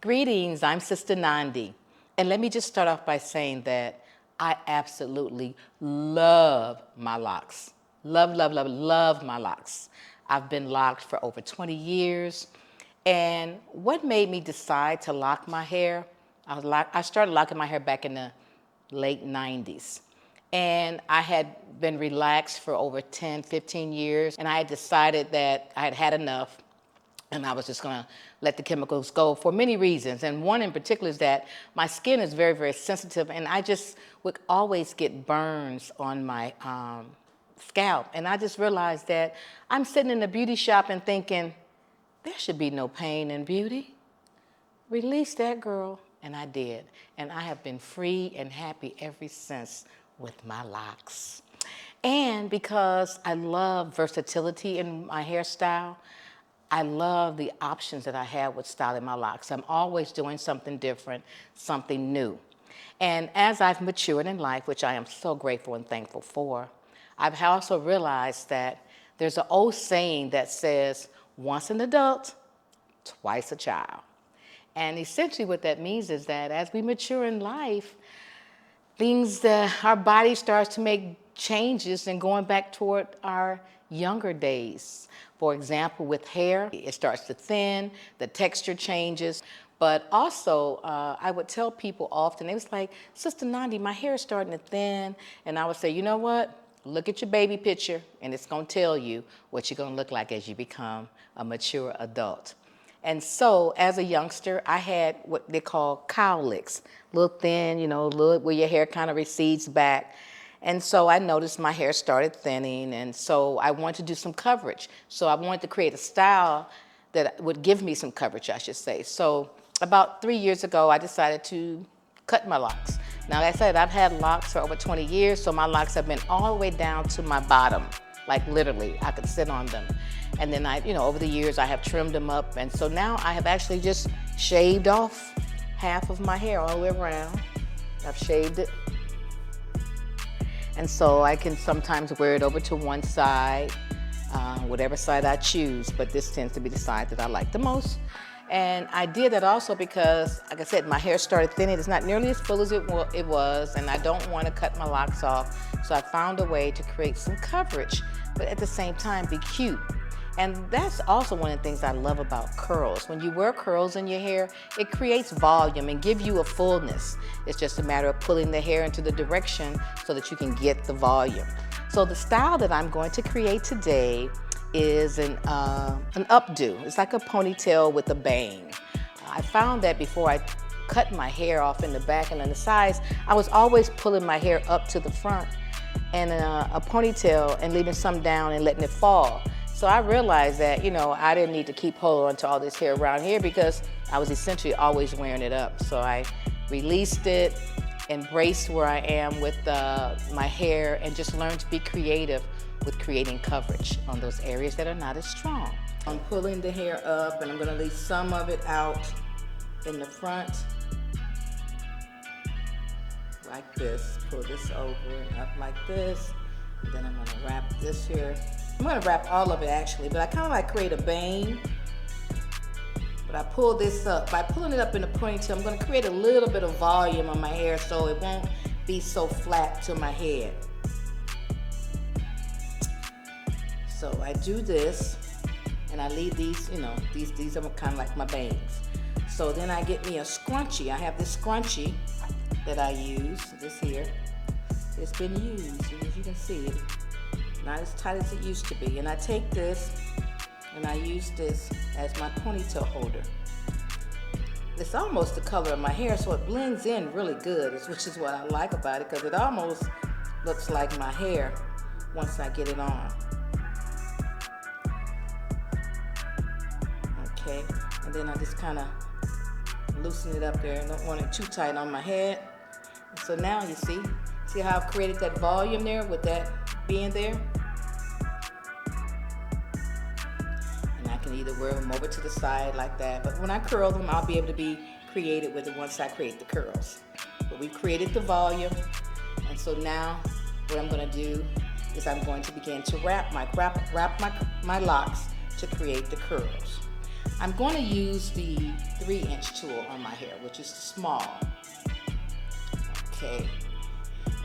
Greetings, I'm Sister Nandi. And let me just start off by saying that I absolutely love my locks. Love, love, love, love my locks. I've been locked for over 20 years. And what made me decide to lock my hair? I started locking my hair back in the late 90s. And I had been relaxed for over 10, 15 years. And I had decided that I had had enough and I was just gonna let the chemicals go for many reasons. And one in particular is that my skin is very, very sensitive, and I just would always get burns on my scalp. And I just realized that I'm sitting in a beauty shop and thinking, there should be no pain in beauty. Release that, girl. And I did. And I have been free and happy ever since with my locks. And because I love versatility in my hairstyle, I love the options that I have with styling my locks. I'm always doing something different, something new. And as I've matured in life, which I am so grateful and thankful for, I've also realized that there's an old saying that says, once an adult, twice a child. And essentially what that means is that as we mature in life, things that our body starts to make changes and going back toward our younger days. For example, with hair, it starts to thin, the texture changes. But also, I would tell people often, it was like, Sister Nandi, my hair is starting to thin. And I would say, you know what? Look at your baby picture, and it's going to tell you what you're going to look like as you become a mature adult. And so, as a youngster, I had what they call cowlicks, a little thin, little where your hair kind of recedes back. And so I noticed my hair started thinning, and so I wanted to do some coverage. So I wanted to create a style that would give me some coverage, I should say. So about 3 years ago, I decided to cut my locks. Now, like I said, I've had locks for over 20 years, so my locks have been all the way down to my bottom, like literally, I could sit on them. And then over the years, I have trimmed them up, and so now I have actually just shaved off half of my hair all the way around. I've shaved it. And so I can sometimes wear it over to one side, whatever side I choose, but this tends to be the side that I like the most. And I did that also because, like I said, my hair started thinning. It's not nearly as full as it was, and I don't want to cut my locks off. So I found a way to create some coverage, but at the same time be cute. And that's also one of the things I love about curls. When you wear curls in your hair, it creates volume and gives you a fullness. It's just a matter of pulling the hair into the direction so that you can get the volume. So the style that I'm going to create today is an updo. It's like a ponytail with a bang. I found that before I cut my hair off in the back and on the sides, I was always pulling my hair up to the front and a ponytail and leaving some down and letting it fall. So I realized that, I didn't need to keep holding on to all this hair around here because I was essentially always wearing it up. So I released it, embraced where I am with my hair, and just learned to be creative with creating coverage on those areas that are not as strong. I'm pulling the hair up, and I'm gonna leave some of it out in the front, like this. Pull this over and up like this. And then I'm gonna wrap this here. I'm gonna wrap all of it actually, but I kind of like create a bang. But I pull this up. By pulling it up in a ponytail, I'm gonna create a little bit of volume on my hair so it won't be so flat to my head. So I do this, and I leave these, these are kind of like my bangs. So then I get me a scrunchie. I have this scrunchie that I use, this here. It's been used, as you can see, it not as tight as it used to be. And I take this, and I use this as my ponytail holder. It's almost the color of my hair, so it blends in really good, which is what I like about it, because it almost looks like my hair once I get it on. Okay, and then I just kind of loosen it up there. I don't want it too tight on my head. So now you see how I've created that volume there with that being there? And I can either wear them over to the side like that, but when I curl them, I'll be able to be creative with it once I create the curls. But we created the volume, and so now what I'm going to do is I'm going to begin to wrap my locks to create the curls. I'm going to use the 3-inch tool on my hair, which is small. Okay.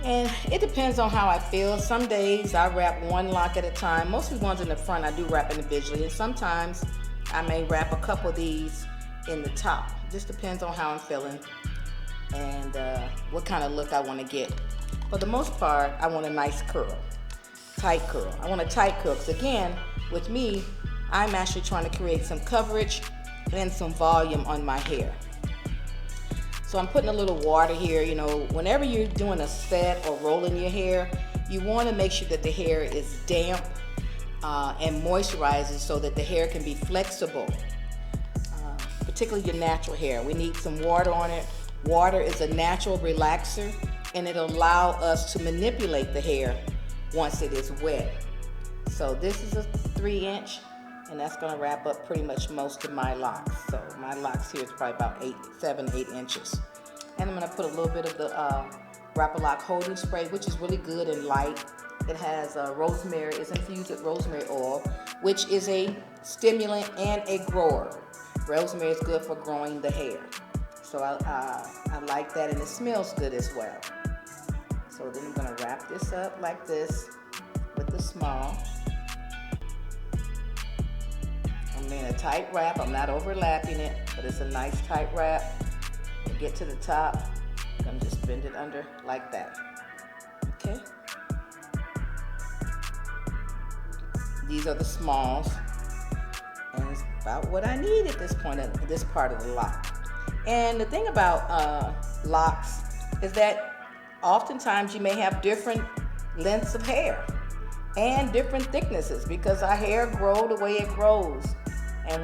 And it depends on how I feel. Some days I wrap one lock at a time. Most of the ones in the front I do wrap individually, and sometimes I may wrap a couple of these in the top. Just depends on how I'm feeling and what kind of look I want to get. For the most part, I want a nice curl, tight curl. I want a tight curl because again, with me, I'm actually trying to create some coverage and some volume on my hair. So I'm putting a little water here. You know, whenever you're doing a set or rolling your hair, you want to make sure that the hair is damp and moisturizes so that the hair can be flexible, particularly your natural hair. We need some water on it. Water is a natural relaxer, and it'll allow us to manipulate the hair once it is wet. So this is a 3-inch, and that's going to wrap up pretty much most of my locks. So my locks here is probably about 7, 8 inches. And I'm going to put a little bit of the Wrapaloc holding spray, which is really good and light. It has rosemary, it's infused with rosemary oil, which is a stimulant and a grower. Rosemary is good for growing the hair. So I like that, and it smells good as well. So then I'm going to wrap this up like this with the small. I'm in a tight wrap. I'm not overlapping it, but it's a nice tight wrap. To get to the top, I'm just bend it under like that. Okay. These are the smalls, and it's about what I need at this point in this part of the lock. And the thing about locks is that oftentimes you may have different lengths of hair and different thicknesses because our hair grows the way it grows. And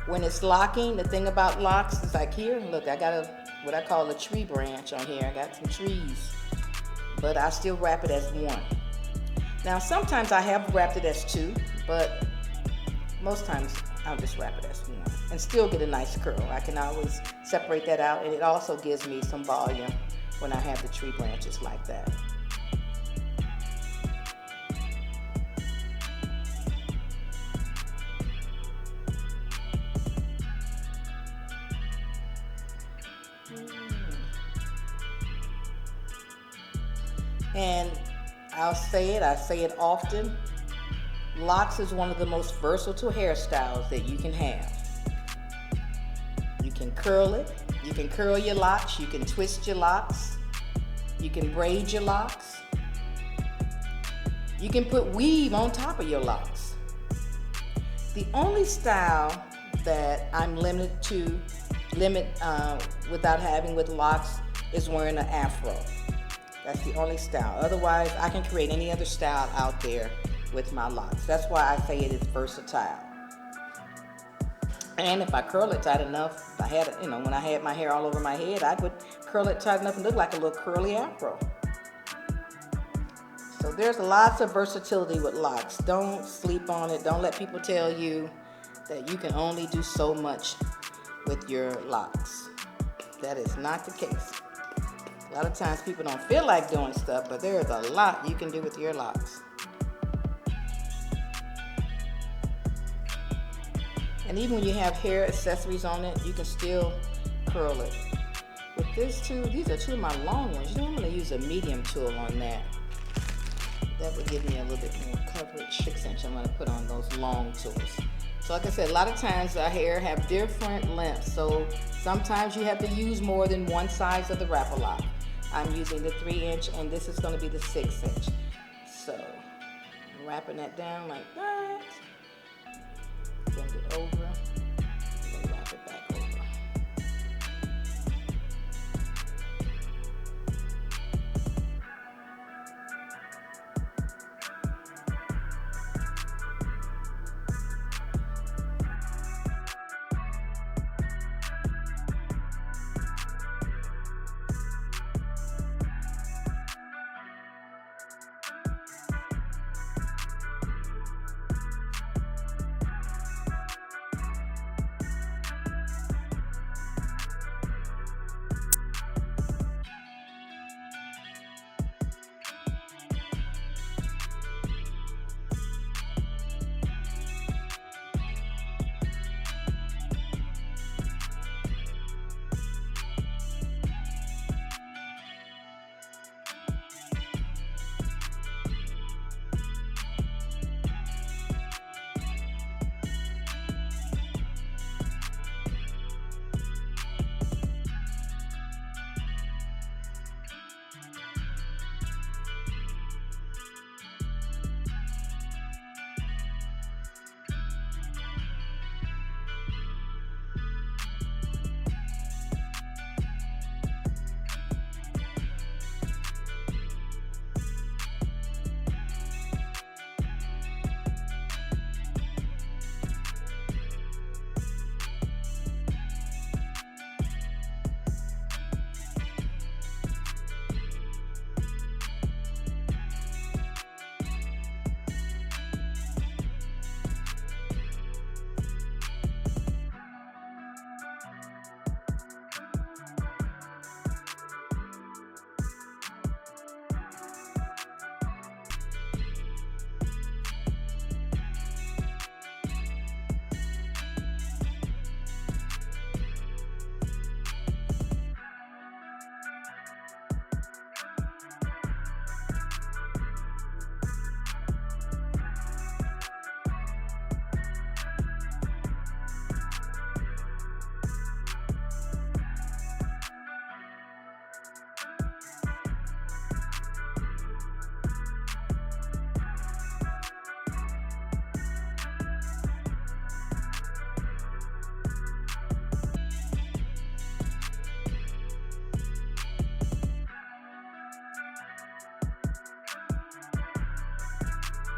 when it's locking, the thing about locks is like here, look, I got what I call a tree branch on here. I got some trees, but I still wrap it as one. Now, sometimes I have wrapped it as 2, but most times I'll just wrap it as 1 and still get a nice curl. I can always separate that out, and it also gives me some volume when I have the tree branches like that. And I say it often, locks is one of the most versatile hairstyles that you can have. You can curl it, you can curl your locks, you can twist your locks, you can braid your locks, you can put weave on top of your locks. The only style that I'm limited without having with locks is wearing an afro. That's the only style. Otherwise, I can create any other style out there with my locks. That's why I say it is versatile. And if I curl it tight enough, if I had, when I had my hair all over my head, I would curl it tight enough and look like a little curly afro. So there's lots of versatility with locks. Don't sleep on it. Don't let people tell you that you can only do so much with your locks. That is not the case. A lot of times people don't feel like doing stuff, but there is a lot you can do with your locks. And even when you have hair accessories on it, you can still curl it. With this tool, these are 2 of my long ones. I'm going to use a medium tool on that. That would give me a little bit more coverage. 6-inch I'm going to put on those long tools. So like I said, a lot of times our hair have different lengths. So sometimes you have to use more than one size of the Wrapaloc. I'm using the 3-inch, and this is going to be the 6-inch. So I'm wrapping that down like that. Bend it over, and then wrap it back over.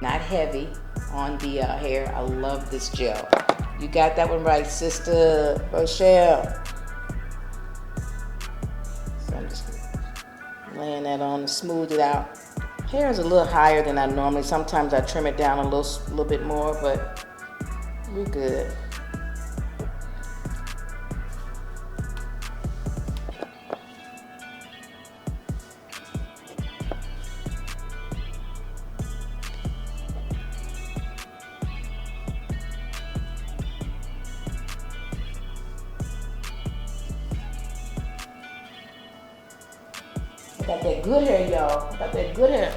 not heavy on the hair. I love this gel. You got that one right, Sister Rochelle. So I'm just laying that on to smooth it out. Hair is a little higher than I normally. Sometimes I trim it down a little bit more, but we're good. I got that good hair, y'all. I got that good hair.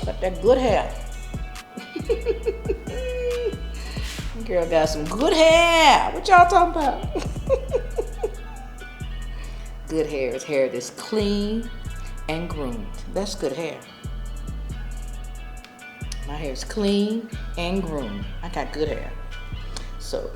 Got that good hair. Girl got some good hair. What y'all talking about? Good hair is hair that's clean and groomed. That's good hair. My hair is clean and groomed. I got good hair. So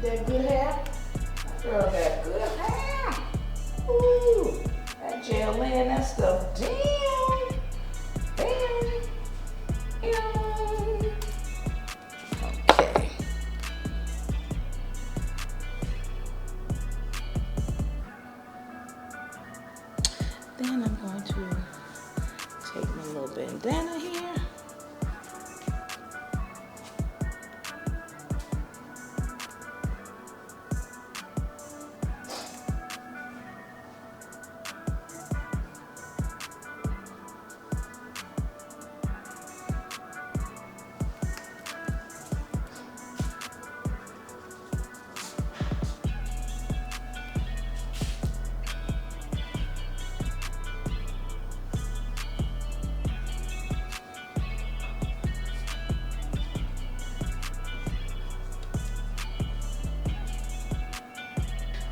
that good hair? That girl got good hair. Ooh, that gel laying that stuff down. Bam. Bam. Okay. Then I'm going to take my little bandana here.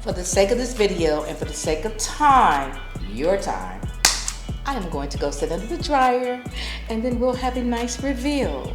For the sake of this video and for the sake of time, your time, I am going to go sit under the dryer and then we'll have a nice reveal.